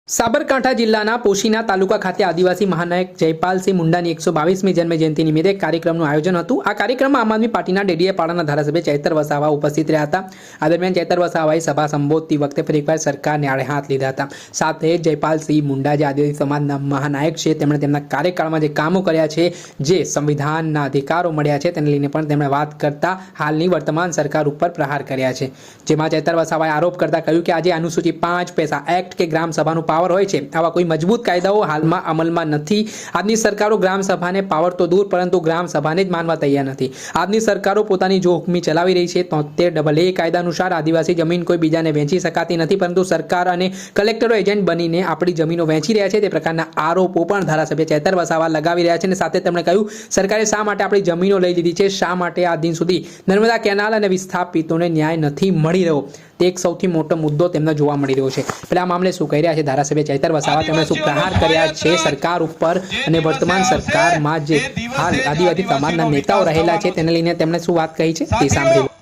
સાબરકાંઠા જિલ્લાના પોશીના તાલુકા ખાતે આદિવાસી મહાનાયક જયપાલસિંહ મુંડાની 122મી જન્મજયંતિ નિમિત્તે કાર્યક્રમનું આયોજન હતું। આ કાર્યક્રમમાં આમ આદમી પાર્ટીના ડેડીયાપાડાના ધારાસભ્ય ચૈતર વસાવા ઉપસ્થિત રહ્યા હતા। આ દરમિયાન ચૈતર વસાવાએ સભા સંબોધતી વખતે ફરી એકવાર સરકારને આડે હાથ લીધા હતા। સાથે જયપાલસિંહ મુંડા જે આદિવાસી સમાજના મહાનાયક છે, તેમણે તેમના કાર્યકાળમાં જે કામો કર્યા છે, જે સંવિધાનના અધિકારો મળ્યા છે, તેને લઈને પણ તેમણે વાત કરતા હાલની વર્તમાન સરકાર ઉપર પ્રહાર કર્યા છે। જેમાં ચૈતર વસાવાએ આરોપ કરતા કહ્યું કે આજે અનુસૂચિ 5 પૈસા એક્ટ કે ગ્રામ સભાનું પાવર હોય છે, આવા કોઈ મજબૂત કાયદાઓ હાલમાં અમલમાં નથી। આજની સરકારો ગ્રામ સભાને પાવર તો દૂર પરંતુ ગ્રામ સભાને જ માનવા તૈયાર નથી। આજની સરકારો પોતાની જો હુકમી ચલાવી રહી છે, 73AA કાયદા અનુસાર આદિવાસી જમીન કોઈ બીજાને વેચી શકાતી નથી, પરંતુ સરકાર અને કલેક્ટરો એજન્ટ બનીને આપણી જમીનો વેચી રહ્યા છે। તે પ્રકારના આરોપો પણ ધારાસભ્ય ચૈતર વસાવા લગાવી રહ્યા છે। અને સાથે તેમણે કહ્યું, સરકારે શા માટે આપણી જમીનો લઈ લીધી છે, શા માટે આ દિન સુધી નર્મદા કેનાલ અને વિસ્થાપિતોને ન્યાય નથી મળી રહ્યો, તે એક સૌથી મોટો મુદ્દો તેમને જોવા મળી રહ્યો છે। એટલે આ મામલે શું કહી રહ્યા છે ધારાસભ્ય ચૈતર વસાવા, તેમણે શું પ્રહાર કર્યા છે સરકાર ઉપર અને વર્તમાન સરકારમાં જે હાલ આદિવાસી સમાજના નેતાઓ રહેલા છે તેને લઈને તેમણે શું વાત કહી છે તે સાંભળ્યું।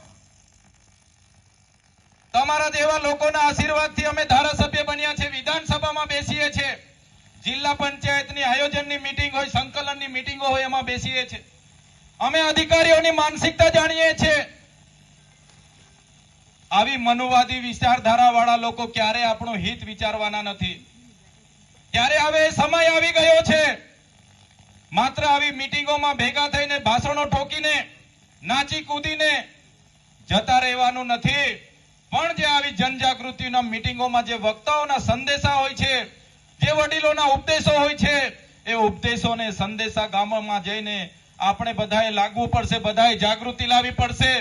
તમારા જેવા લોકોના આશીર્વાદથી અમે ધારાસભ્ય બન્યા છે, વિધાનસભામાં બેસીએ છે, જિલ્લા પંચાયતની આયોજનની મીટિંગ હોય, સંકલનની મીટિંગો હોય, એમાં બેસીએ છે। અમે અધિકારીઓની માનસિકતા જાણીએ છીએ। આવી મનુવાદી વિચારધારાવાળા લોકો ક્યારે આપણું હિત વિચારવાના નથી। ત્યારે હવે સમય આવી ગયો છે, માત્ર આવી મીટિંગોમાં ભેગા થઈને ભાષણો ઠોકીને નાચી કૂદીને જતા રહેવાનું નથી, પણ જે આવી જનજાગૃતિના મીટિંગોમાં જે વક્તાઓના સંદેશા હોય છે, જે વડીલોના ઉપદેશો હોય છે, એ ઉપદેશોને સંદેશા ગામોમાં જઈને આપણે બધાએ લાગવું પડશે, બધાએ જાગૃતિ લાવવી પડશે,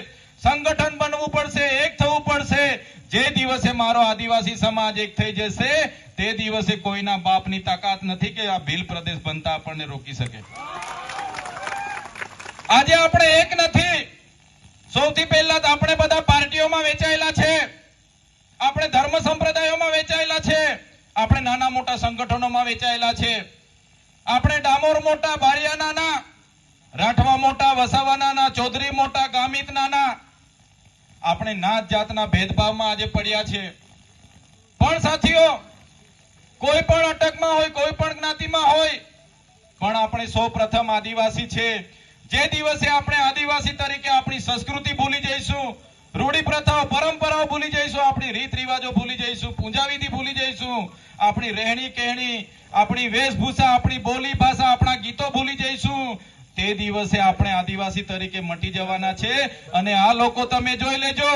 સંગઠન બનવું પડશે, એક થવું પડશે। જે દિવસે મારો આદિવાસી સમાજ એક થઈ જશે, તે દિવસે કોઈના બાપની તાકાત નથી કે આ ભીલ પ્રદેશ બનતા આપણને રોકી શકે। આજે આપણે એક નથી। સૌથી પહેલા તો આપણે બધા પાર્ટીઓમાં વેચાયેલા છે, આપણે ધર્મ સંપ્રદાયોમાં વેચાયેલા છે, આપણે નાના મોટા સંગઠનોમાં વેચાયેલા છે, આપણે ડામોર મોટા, બારિયા નાના, રાઠવા મોટા, વસાવા નાના, ચૌધરી મોટા, ગામિત નાના, આપણે નાત જાતના ભેદભાવમાં આજે પડ્યા છે। પણ સાથીઓ, કોઈ પણ અટકમાં હોય, કોઈ પણ જ્ઞાતિમાં હોય, પણ આપણે સૌ પ્રથમ આદિવાસી છે। જે દિવસે આપણે આદિવાસી તરીકે આપણી સંસ્કૃતિ ભૂલી જઈશું, રૂઢી પ્રથાઓ, પરંપરાઓ ભૂલી જઈશું, આપણી રીત રિવાજો ભૂલી જઈશું, પૂજા વિધિ ભૂલી જઈશું, આપણી રહેણી કહેણી, આપણી વેશભૂષા, આપણી બોલી ભાષા, આપણા ગીતો ભૂલી જઈશું, તે દિવસે આપણે આદિવાસી તરીકે મટી જવાના છે। અને આ લોકો તમે જોઈ લેજો,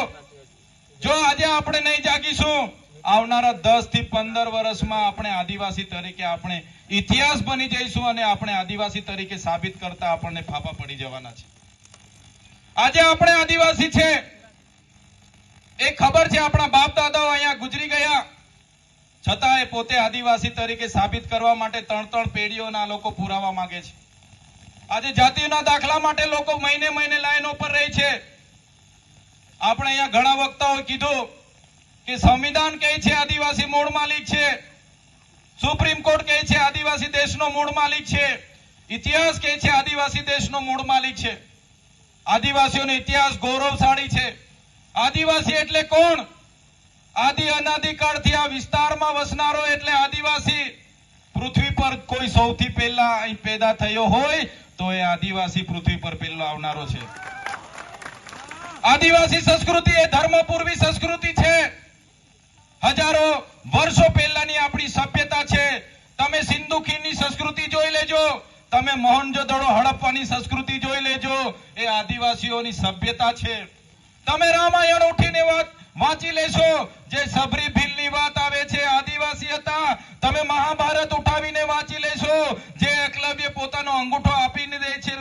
જો આજે આપણે નહીં જાગીશું, આવનારા 10 થી 15 વર્ષમાં આપણે આદિવાસી તરીકે આપણે ઇતિહાસ બની જઈશું અને આપણે આદિવાસી તરીકે સાબિત કરતા આપણને ફાફા પડી જવાના છે। આજે આપણે આદિવાસી છે એ ખબર છે, આપણા બાપ દાદાઓ અહીંયા ગુજરી ગયા, છતાં એ પોતે આદિવાસી તરીકે સાબિત કરવા માટે 3 પેઢીઓના લોકો પુરાવા માંગે છે। આજે જાતિના દાખલા માટે લોકો મહિને મહિને લાઈનો પર રહે છે। આપણે અહીંયા ઘણા વક્તાઓએ કીધું કે સંવિધાન કહે છે આદિવાસી મૂળ માલિક છે, સુપ્રીમ કોર્ટ કહે છે આદિવાસી દેશનો મૂળ માલિક છે, ઇતિહાસ કહે છે આદિવાસી દેશનો મૂળ માલિક છે। આદિવાસીઓનો ઇતિહાસ ગૌરવશાળી છે। આદિવાસી એટલે કોણ? આદિ અનાદિકાળથી આ વિસ્તારમાં વસનારો એટલે આદિવાસી। પૃથ્વી પર કોઈ સૌથી પહેલા અહીં પેદા થયો હોય તો એ આદિવાસી પૃથ્વી પર પહેલો આવનારો છે। આદિવાસી સંસ્કૃતિ એ ધર્મપૂર્વી સંસ્કૃતિ છે, હજારો વર્ષો પહેલાની આપણી સભ્યતા છે। તમે સિંધુ ખીણની સંસ્કૃતિ જોઈ લેજો, તમે મોહનજોદડો હડપ્પાની સંસ્કૃતિ જોઈ લેજો, એ આદિવાસીઓની સભ્યતા છે। તમે રામાયણ ઉઠીને વાંચી લેશો, જે સબરી ભીલની વાત આવે છે આદિવાસી હતા। તમે મહાભારત ઉઠાવીને વાંચી લેશો, જે એકલવ્ય પોતાનો અંગૂઠો આપીને દે છે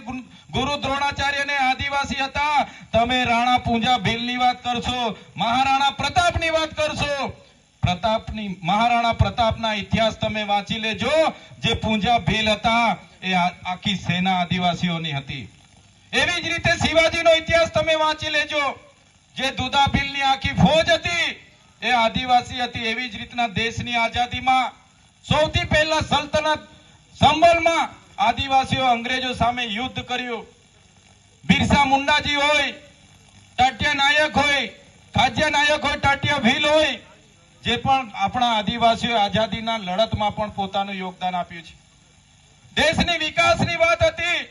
ગુરુ દ્રોણાચાર્યને, આદિવાસી હતા। તમે રાણા પૂંજા ભીલની વાત કરશો, મહારાણા પ્રતાપની વાત કરશો, મહારાણા પ્રતાપના ઇતિહાસ તમે વાંચી લેજો, જે પૂંજા ભીલ હતા એ આખી સેના આદિવાસીઓની હતી। એવી જ રીતે શિવાજીનો ઇતિહાસ તમે વાંચી લેજો, જે દુધા ભીલની આખી ફોજ હતી એ આદિવાસી હતી। એવી જ રીતના દેશની આઝાદીમાં સૌથી પહેલા સલ્તનત સંભલમાં આદિવાસીઓ અંગ્રેજો સામે યુદ્ધ કર્યું। બિરસા મુંડાજી હોય, ટાટિયા નાયક હોય, ખાજ્યા નાયક હોય, ટાટિયા ભીલ હોય, જે પણ આપણા આદિવાસીઓ આઝાદીના લડતમાં પણ પોતાનું યોગદાન આપ્યું છે. દેશની વિકાસની વાત હતી.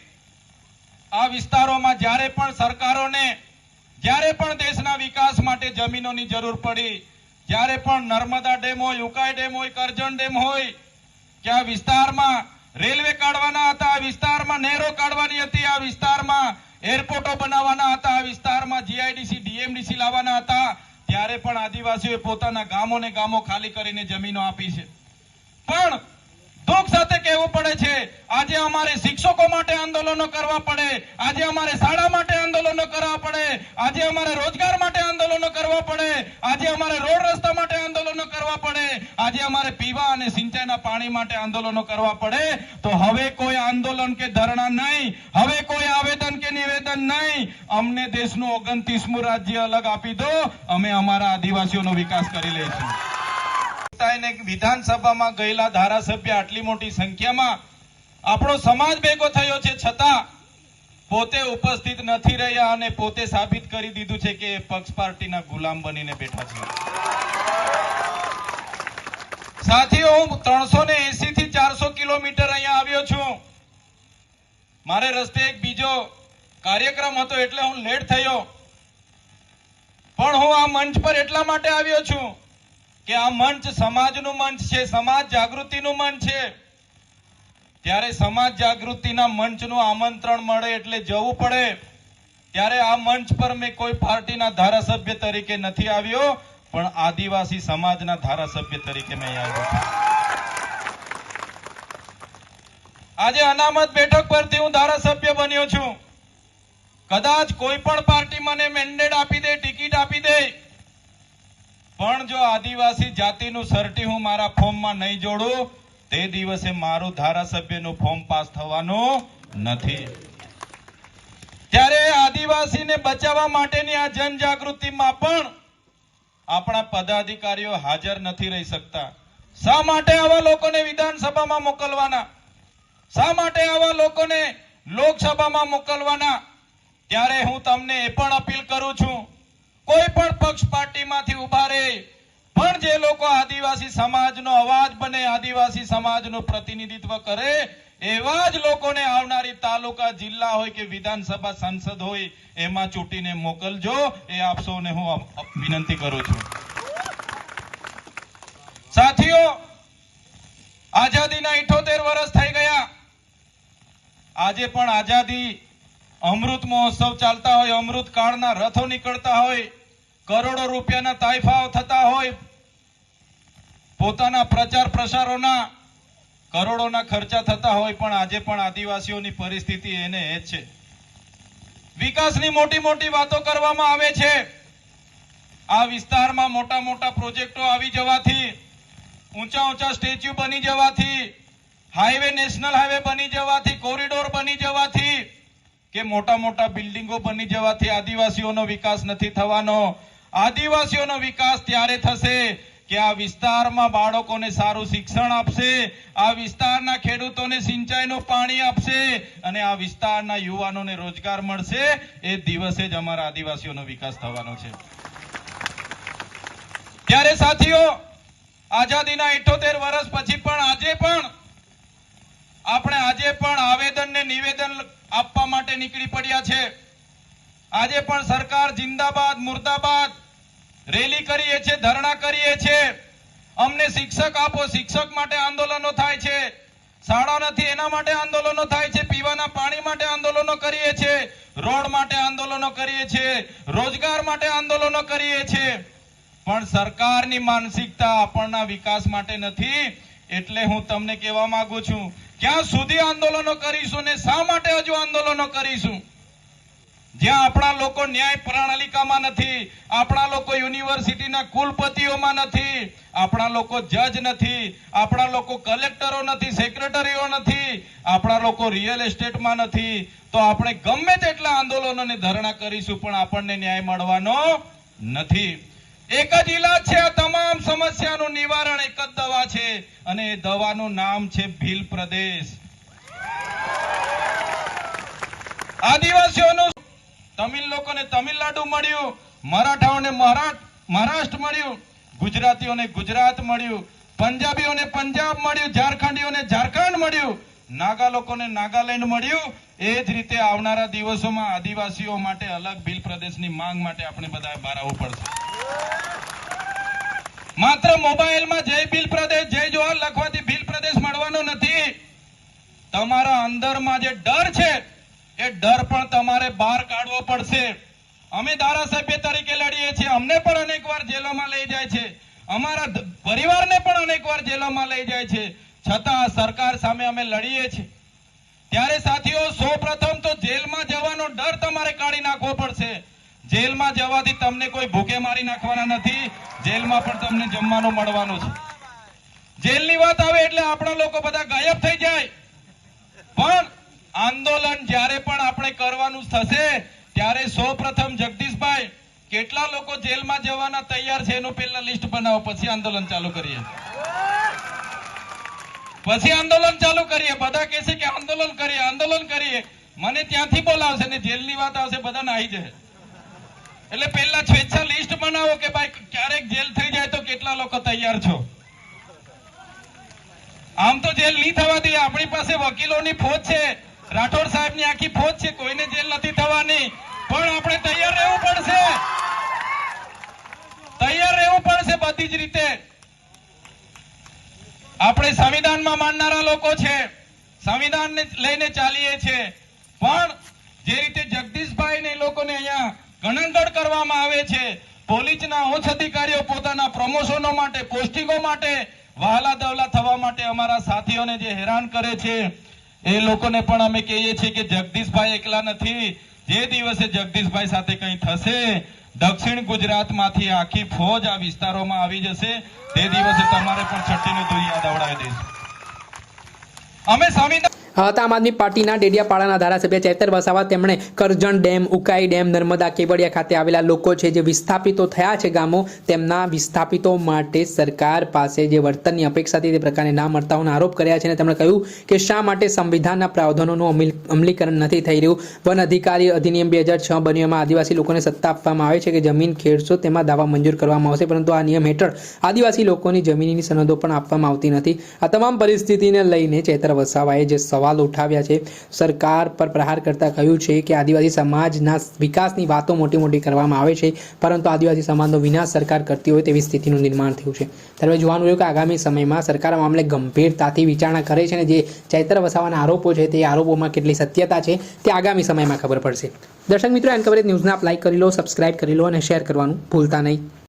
આ વિસ્તારોમાં જ્યારે પણ સરકારોને જ્યારે પણ દેશના વિકાસ માટે જમીનોની જરૂર પડી, જ્યારે પણ નર્મદા ડેમ હોય, ઉકાઈ ડેમ હોય, કરજણ ડેમ હોય, કે આ વિસ્તારમાં રેલવે કાઢવાના હતા, આ વિસ્તારમાં નહેરો કાઢવાની હતી, આ વિસ્તારમાં એરપોર્ટો બનાવવાના હતા, આ વિસ્તારમાં જીઆઈડીસી ડીએમડીસી લાવવાના હતા, ત્યારે પણ આદિવાસીઓએ પોતાના ગામોને ગામો ખાલી કરીને જમીનો આપી છે. પણ દુઃખ સાથે કહેવું પડે છે, આજે અમારે શિક્ષકો માટે આંદોલનો કરવા પડે, આજે અમારે શાળા માટે આંદોલનો કરવા પડે, આજે અમારે રોજગાર માટે આંદોલનો કરવા પડે, આજે અમારે રોડ રસ્તા માટે આંદોલનો કરવા પડે, આજે અમારે પીવા અને સિંચાઈના પાણી માટે આંદોલનો કરવા પડે. તો હવે કોઈ આંદોલન કે ધરણા નહીં, હવે કોઈ આવેદન કે નિવેદન નહીં. અમને દેશનું 29મું રાજ્ય અલગ આપી દો, અમે અમારા આદિવાસીઓનો વિકાસ કરી લઈશું. વિધાનસભામાં ગયેલા ધારાસભ્ય આટલી મોટી સંખ્યામાં આપણો સમાજ ભેગો થયો છે, છતાં પોતે ઉપસ્થિત નથી રહ્યા અને પોતે સાબિત કરી દીધું છે કે પક્ષ પાર્ટીના ગુલામ બનીને બેઠા છે. સાથીઓ, હું 380 થી 400 કિલોમીટર અહીંયા આવ્યો છું. મારે રસ્તે એક બીજો કાર્યક્રમ હતો એટલે હું લેટ થયો, પણ હું આ મંચ પર એટલા માટે આવ્યો છું કે આ મંચ સમાજનું મંચ છે, સમાજ જાગૃતિનું મંચ છે. ત્યારે સમાજ જાગૃતિના મંચનું આમંત્રણ મળે એટલે જવું પડે. ત્યારે આ મંચ પર મેં કોઈ પાર્ટીના ધારાસભ્ય તરીકે નથી આવ્યો, પણ આદિવાસી સમાજના ધારાસભ્ય તરીકે મેં આવ્યો છું. આજે અનામત બેઠક પરથી હું ધારાસભ્ય બન્યો છું. કદાચ કોઈ પણ પાર્ટી મને મેન્ડેટ આપી દે, ટિકિટ આપી દે, પણ જો આદિવાસી જાતિનું સર્ટી હું મારા ફોર્મમાં નહીં જોડું, તે દિવસે મારું ધારાસભ્યનું ફોર્મ પાસ થવાનું નથી. ત્યારે આદિવાસીને બચાવવા માટેની આ જનજાગૃતિમાં પણ આપણા પદાધિકારીઓ હાજર નથી રહી શકતા. શા માટે આવા લોકોને વિધાનસભામાં મોકલવાના? શા માટે આવા લોકોને લોકસભામાં મોકલવાના? ત્યારે હું તમને એ પણ અપીલ કરું છું, કોઈ પણ પક્ષ પાર્ટીમાંથી ઉભા રહે, પણ જે લોકો આદિવાસી સમાજનો અવાજ બને, આદિવાસી સમાજનું પ્રતિનિધિત્વ કરે, એવા જ લોકોને આવનારી તાલુકા, જિલ્લા હોય કે વિધાનસભા, સંસદ હોય એમાં ચૂંટીને મોકલજો. એ આપ સૌને હું વિનંતી કરું છું. સાથીઓ, આઝાદીના 78 વર્ષ થઈ ગયા. આજે પણ આઝાદી અમૃત મહોત્સવ ચાલતા હોય, અમૃત કાળના રથો નીકળતા હોય, કરોડો રૂપિયાના તાઇફાઓ થતા હોય, પોતાના પ્રચાર પ્રસારોના કરોડોના ખર્ચા થતા હોય, પણ આજે પણ આદિવાસીઓની પરિસ્થિતિ એને એ જ છે. વિકાસની મોટી મોટી વાતો કરવામાં આવે છે. આ વિસ્તારમાં મોટા મોટા પ્રોજેક્ટો આવી જવાથી, ઊંચા ઊંચા સ્ટેચ્યુ બની જવાથી, હાઈવે, નેશનલ હાઈવે બની જવાથી, કોરિડોર બની જવાથી, કે મોટા મોટા બિલ્ડિંગો બની જવાથી આદિવાસીઓનો વિકાસ નથી થવાનો. આદિવાસીઓનો વિકાસ ત્યારે થશે કે આ વિસ્તારમાં બાળકોને સારું શિક્ષણ આપશે, આ વિસ્તારના ખેડૂતોને સિંચાઈનું પાણી આપશે અને આ વિસ્તારના યુવાનોને રોજગાર મળશે. એ દિવસે જ અમારા આદિવાસીઓનો વિકાસ થવાનો છે. ત્યારે સાથીઓ, આઝાદીના 78 વર્ષ પછી પણ આજે પણ આવેદન ને નિવેદન આપવા માટે નીકળી પડ્યા છે. આજે પણ સરકાર જિંદાબાદ, મુર્દાબાદ રેલી કરીએ છીએ, ધરણા કરીએ છીએ. અમને શિક્ષક આપો, શિક્ષક માટે આંદોલનો થાય છે. શાળા નથી એના માટે આંદોલનો થાય છે. પીવાના પાણી માટે આંદોલનો કરીએ છીએ, રોડ માટે આંદોલનો કરીએ છીએ, રોજગાર માટે આંદોલનો કરીએ છીએ. પણ સરકારની માનસિકતા આપણના વિકાસ માટે નથી. એટલે હું તમને કહેવા માંગુ છું, ક્યાં સુધી આંદોલનો કરીશું ને શા માટે હજુ આંદોલનો કરીશું? જ્યાં આપણા લોકો ન્યાય પ્રણાલિકામાં નથી, આપણા લોકો યુનિવર્સિટીના કુલપતિઓમાં નથી, આપણા લોકો જજ નથી, આપણા લોકો કલેક્ટરો નથી, સેક્રેટરીઓ નથી, આપણા લોકો રિયલ એસ્ટેટમાં નથી, તો આપણે ગમે તેટલા આંદોલનો અને ધરણા કરીશું પણ આપણને ન્યાય મળવાનો નથી. એક જ ઈલાજ છે આ તમામ સમસ્યાનું નિવારણ, એક જ દવા છે અને એ દવાનું નામ છે ભીલ પ્રદેશ. આદિવાસીઓનું તમિલ લોકોને તમિલનાડુ મળ્યું, મરાઠાઓને મહારાષ્ટ્ર મળ્યું, ગુજરાતીઓને ગુજરાત મળ્યું, પંજાબીઓને પંજાબ મળ્યું, ઝારખંડીઓને ઝારખંડ મળ્યું, નાગા લોકોને નાગાલેન્ડ મળ્યું. એ જ રીતે આવનારા દિવસોમાં આદિવાસીઓ માટે અલગ ભીલ પ્રદેશની માંગ માટે આપણે બધાએ બહાર આવવું પડશે. માત્ર મોબાઈલમાં જય ભીલ પ્રદેશ, જય જોહર લખવાથી ભીલ પ્રદેશ મળવાનો નથી. તમારા અંદરમાં જે ડર છે એ ડર પણ તમારે બહાર કાઢવો પડશે. અમે ધારાસભ્ય તરીકે લડીએ છીએ, અમને પણ અનેકવાર જેલોમાં લઈ જાય છે, અમારા પરિવારને પણ અનેકવાર જેલોમાં લઈ જાય છે, છતાં આ સરકાર સામે અમે લડીએ છીએ. ત્યારે સાથીઓ, સૌપ્રથમ તો જેલમાં જવાનો ડર તમારે કાઢી નાખવો પડશે. જેલમાં જવાથી તમને કોઈ ભૂખે મારી નાખવાના નથી, જેલમાં પણ તમને જમવાનું મળવાનું છે. જેલની વાત આવે એટલે આપણા લોકો બધા ગાયબ થઈ જાય, પણ આંદોલન જ્યારે પણ આપણે કરવાનું થશે ત્યારે સૌપ્રથમ જગદીશભાઈ, કેટલા લોકો જેલમાં જવાના તૈયાર છે એનું પહેલા લિસ્ટ બનાવો, પછી આંદોલન ચાલુ કરીએ. પછી આંદોલન ચાલુ કરીએ. બધા કહેશે કે આંદોલન કરીએ, આંદોલન કરીએ. મને ત્યાંથી બોલાવશે ને જેલની વાત આવશે, બધાને આવી જાય. એટલે પહેલા સ્વેચ્છા લિસ્ટ બનાવો કે ભાઈ ક્યારેક જેલ થઈ જાય તો કેટલા લોકો તૈયાર છો. આમ તો જેલ નહીં થવા દઈએ, આપણી પાસે વકીલોની ફોજ છે, રાઠોડ સાહેબની આખી ફોજ છે, કોઈને જેલ નથી થવાની. પણ આપણે તૈયાર રહેવું પડશે, તૈયાર રહેવું પડશે બધી જ રીતે. આપણે સંવિધાનમાં માનનારા લોકો છે, સંવિધાનને લઈને ચાલીએ છીએ, પણ જે રીતે જગદીશભાઈ ને લોકોને અહીંયા ગણનગઢ કરવામાં આવે છે, પોલીસના ઉચ્ચ અધિકારીઓ પોતાના પ્રમોશનો માટે, પોસ્ટિંગો માટે વહાલા દવલા થવા માટે અમારા સાથીઓને જે હેરાન કરે છે, એ લોકોને પણ અમે કહીએ છીએ કે જગદીશભાઈ એકલા નથી. જે દિવસે જગદીશભાઈ સાથે કંઈ થશે, દક્ષિણ ગુજરાતમાંથી આખી ફોજ આ વિસ્તારોમાં આવી જશે, તે દિવસે તમારે પણ છઠ્ઠીનું દુનિયા દવડાવી દઈશું. અમે સંવિધાન હતા આમ આદમી પાર્ટીના ડેડિયાપાડાના ધારાસભ્ય ચૈતર વસાવા. તેમણે કરજણ ડેમ, ઉકાઈ ડેમ, નર્મદા, કેવડિયા ખાતે આવેલા લોકો છે જે વિસ્થાપિતો થયા છે ગામો, તેમના વિસ્થાપિતો માટે સરકાર પાસે જે વળતરની અપેક્ષા હતી તે પ્રકારે ના મળતા હોવાના આરોપ કર્યા છે. અને તેમણે કહ્યું કે શા માટે સંવિધાનના પ્રાવધાનોનું અમલીકરણ નથી થઈ રહ્યું. વન અધિકારી અધિનિયમ 2006 બન્યો, એમાં આદિવાસી લોકોને સત્તા આપવામાં આવે છે કે જમીન ખેડશો તેમાં દાવા મંજૂર કરવામાં આવશે, પરંતુ આ નિયમ હેઠળ આદિવાસી લોકોની જમીનની સનદો પણ આપવામાં આવતી નથી. આ તમામ પરિસ્થિતિને લઈને ચૈતર વસાવાએ જે સવાલ ઉઠાવ્યા છે, સરકાર પર પ્રહાર કરતા કહ્યું છે કે આદિવાસી સમાજના વિકાસની વાતો મોટી મોટી કરવામાં આવે છે, પરંતુ આદિવાસી સમાજનો વિનાશ સરકાર કરતી હોય તેવી સ્થિતિનું નિર્માણ થયું છે. ત્યારે જોવાનું રહ્યું કે આગામી સમયમાં સરકાર આ મામલે ગંભીરતાથી વિચારણા કરે છે અને જે ચૈતર વસાવાના આરોપો છે તે આરોપોમાં કેટલી સત્યતા છે તે આગામી સમયમાં ખબર પડશે. દર્શક મિત્રો, એન કવરેજ ન્યૂઝને આપ લાઈક કરી લો, સબસ્ક્રાઇબ કરી લો અને શેર કરવાનું ભૂલતા નહીં.